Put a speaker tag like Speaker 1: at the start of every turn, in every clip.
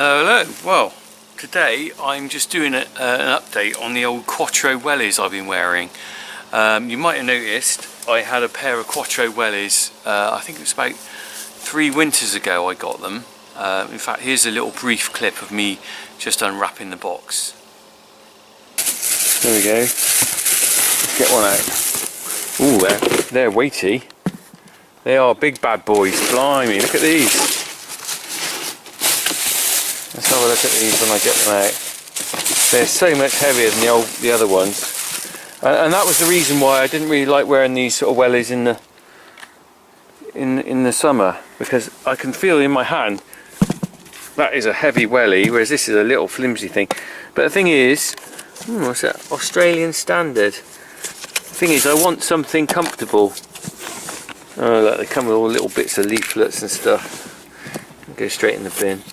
Speaker 1: Hello, well today I'm just doing an update on the old Quotro wellies I've been wearing. You might have noticed I had a pair of Quotro wellies, I think it was about 3 winters ago I got them. In fact, here's a little brief clip of me just unwrapping the box. There we go, let's get one out. Ooh, they're weighty. They are big bad boys, blimey, look at these. Let's have a look at these when I get them out. They're so much heavier than the other ones, and that was the reason why I didn't really like wearing these sort of wellies in the summer, because I can feel in my hand that is a heavy welly, whereas this is a little flimsy thing. But the thing is, what's that? Australian standard. The thing is, I want something comfortable. Oh look, they come with all little bits of leaflets and stuff. Go straight in the bin.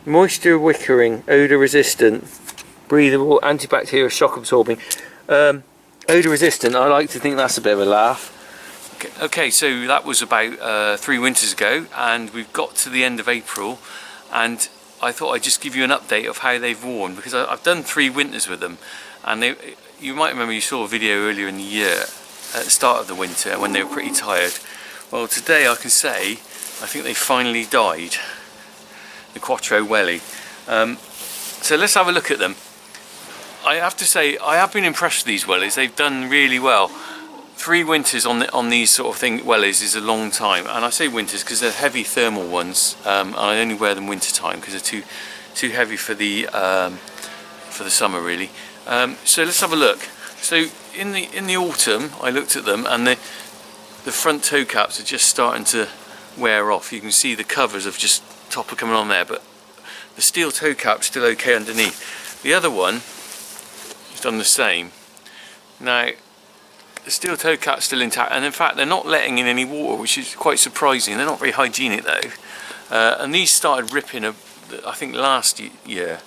Speaker 1: Moisture wickering, odour resistant, breathable, antibacterial, shock absorbing. Odour resistant, I like to think that's a bit of a laugh. Okay, so that was about 3 winters ago, and we've got to the end of April, and I thought I'd just give you an update of how they've worn, because I've done 3 winters with them, and you might remember you saw a video earlier in the year at the start of the winter when they were pretty tired. Well, today I can say I think they finally died. The Quotro welly. So let's have a look at them. I have to say I have been impressed with these wellies. They've done really well. 3 winters on these sort of wellies is a long time, and I say winters because they're heavy thermal ones, and I only wear them winter time because they're too heavy for the summer really. So let's have a look. So in the autumn I looked at them, and the front toe caps are just starting to wear off. You can see the covers have just topper coming on there, but the steel toe cap's still okay underneath. The other one has done the same. Now the steel toe cap's still intact, and in fact they're not letting in any water, which is quite surprising. They're not very hygienic though, and these started ripping I think last year,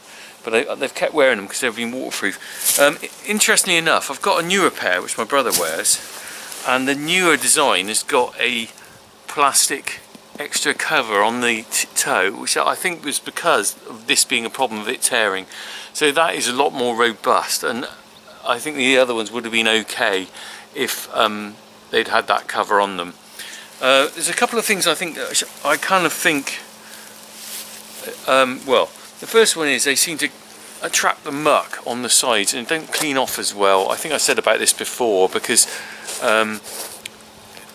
Speaker 1: but they've kept wearing them because they've been waterproof. Interestingly enough, I've got a newer pair which my brother wears, and the newer design has got a plastic extra cover on the toe, which I think was because of this being a problem of it tearing. So that is a lot more robust, and I think the other ones would have been okay if they'd had that cover on them. There's a couple of things I kind of think, well, the first one is they seem to attract the muck on the sides and don't clean off as well. I think I said about this before, because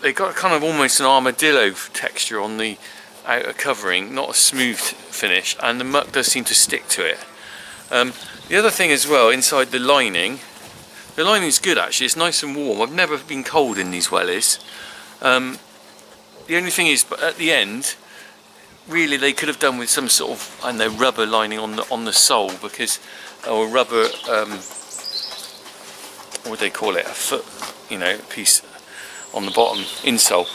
Speaker 1: they got kind of almost an armadillo texture on the outer covering, not a smooth finish, and the muck does seem to stick to it. The other thing as well, inside the lining's good actually, it's nice and warm. I've never been cold in these wellies. The only thing is, but at the end, really they could have done with some sort of, I don't know, rubber lining on the sole, because, or rubber, what would they call it, a foot, piece on the bottom insole,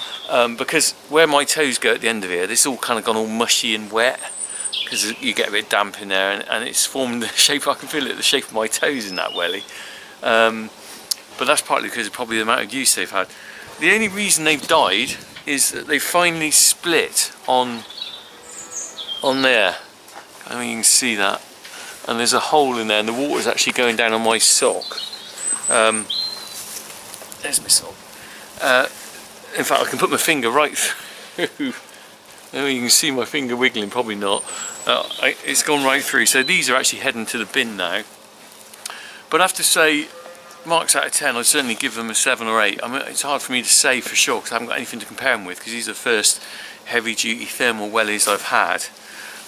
Speaker 1: because where my toes go at the end of here, this all kind of gone all mushy and wet because you get a bit damp in there, and it's formed the shape. I can feel it, the shape of my toes in that welly, but that's partly because of probably the amount of use they've had. The only reason they've died is that they finally split on there. I mean, you can see that, and there's a hole in there, and the water's actually going down on my sock. There's my sock. In fact, I can put my finger right through. You can see my finger wiggling, probably not. It's gone right through. So these are actually heading to the bin now. But I have to say, marks out of 10, I'd certainly give them a 7 or 8. I mean, it's hard for me to say for sure because I haven't got anything to compare them with, because these are the first heavy-duty thermal wellies I've had.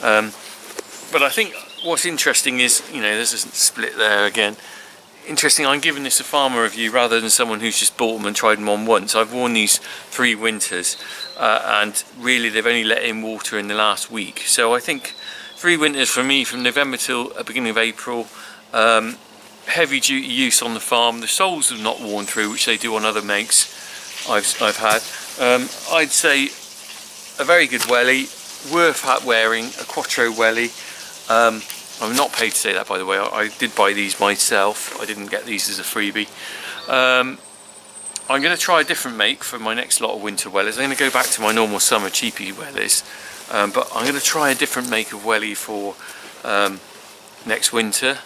Speaker 1: But I think what's interesting is, there's a split there again. Interesting, I'm giving this a farmer review rather than someone who's just bought them and tried them on once. I've worn these 3 winters, and really they've only let in water in the last week. So I think 3 winters for me, from November till the beginning of April. Heavy duty use on the farm. The soles have not worn through, which they do on other makes I've had. I'd say a very good welly, worth wearing, a Quotro welly. I'm not paid to say that, by the way. I did buy these myself. I didn't get these as a freebie. I'm going to try a different make for my next lot of winter wellies. I'm going to go back to my normal summer cheapy wellies. but I'm going to try a different make of welly for next winter.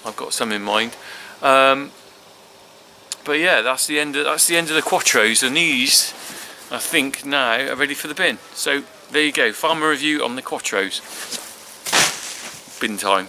Speaker 1: I've got some in mind. But yeah, that's the end of the Quattros, and these I think now are ready for the bin. So there you go, farmer review on the Quattros. Bin time.